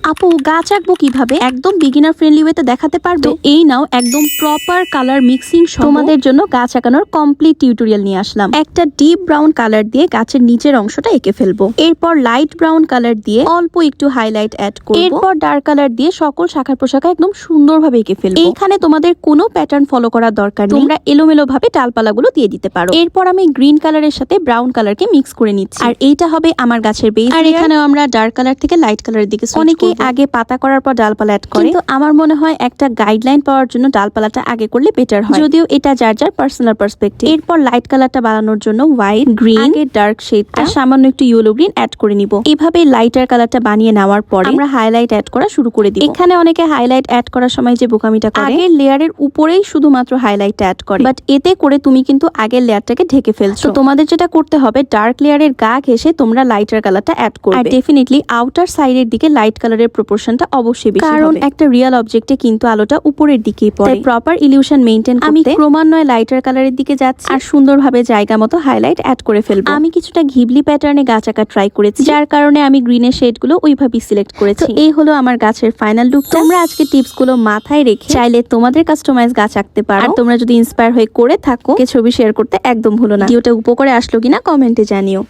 আপু গাছ আঁকবো কিভাবে, একদম বিগিনার ফ্রেন্ডলি ওয়েতে দেখাতে পারবে? এই নাও একদম প্রপার কালার মিক্সিং তোমাদের জন্য গাছ আঁকানোর কমপ্লিট টিউটোরিয়াল নিয়ে আসলাম। একটা ডিপ ব্রাউন কালার দিয়ে গাছের নিচের অংশটা এঁকে ফেলবো। এরপর লাইট ব্রাউন কালার দিয়ে অল্প একটু হাইলাইট অ্যাড করব। এরপর ডার্ক কালার দিয়ে সকল শাখা প্রশাখা একদম সুন্দরভাবে এঁকে ফেলবো। এইখানে তোমাদের কোনো প্যাটার্ন ফলো করার দরকার নেই, তোমরা এলোমেলো ভাবে ডালপালাগুলো দিয়ে দিতে পারো। এরপর আমি গ্রিন কালারের সাথে ব্রাউন কালারকে মিক্স করে নিচ্ছি, আর এইটা হবে আমার গাছের বেস। আর এখানেও আমরা ডার্ক কালার থেকে লাইট কালারের দিকে অনেকেই আগে পাতা করার পর ডালপালা অ্যাড করে, কিন্তু আমার মনে হয় একটা গাইডলাইন পাওয়ার জন্য ডালপালাটা আগে করলে বেটার হয়, যদিও এটা যার যার পার্সোনাল পার্সপেক্টিভ। এরপর লাইট কালারটা বানানোর জন্য হোয়াইট, গ্রিন, ডার্ক শেডটা সামান্য একটু ইয়েলো গ্রিন অ্যাড করে নিব। এভাবে লাইটার কালারটা বানিয়ে নেওয়ার পরে আমরা হাইলাইট অ্যাড করা শুরু করে দিব। এখানে অনেকে হাইলাইট অ্যাড করার সময় যে বোকামিটা করে, আগের লেয়ারের উপরেই শুধুমাত্র হাইলাইটটা অ্যাড করে, বাট এতে করে তুমি কিন্তু আগের লেয়ারটাকে ঢেকে ফেলছো। তো তোমাদের যেটা করতে হবে, ডার্ক লেয়ারের গা ঘেঁষে তোমরা লাইটার কালারটা অ্যাড করবে, আর ডেফিনেটলি আউটার সাইডের দিকে লাইট কালারের প্রপোর্শনটা অবশ্যই বেশি হবে, কারণ একটা রিয়েল অবজেক্টে কিন্তু আলোটা উপরের দিকেই পড়ে। প্রপার ইলিউশন মেইনটেইন করতে আমি ক্রমান্বয়ে লাইটার কালারের দিকে যাচ্ছি আর সুন্দরভাবে জায়গা মতো হাইলাইট অ্যাড করে ফেলবো। আমি কিছুটা ঘিবলি প্যাটার্নে গাছ আঁকা ট্রাই করেছি, যার কারণে আমি গ্রিনের শেডগুলো ওইভাবেই সিলেক্ট করেছি। এই হলো আমার গাছের ফাইনাল লুক। তোমরা আজকে টিপস গুলো মাথায় রেখে চাইলে তোমাদের কাস্টমাইজ গাছ আঁকতে পারো। আর তোমরা যদি ইন্সপায়ার হয়ে করে থাকো, ছবি শেয়ার করতে একদম ভুলো না। ভিডিওটা উপকারে আসলো কিনা কমেন্টে জানিও।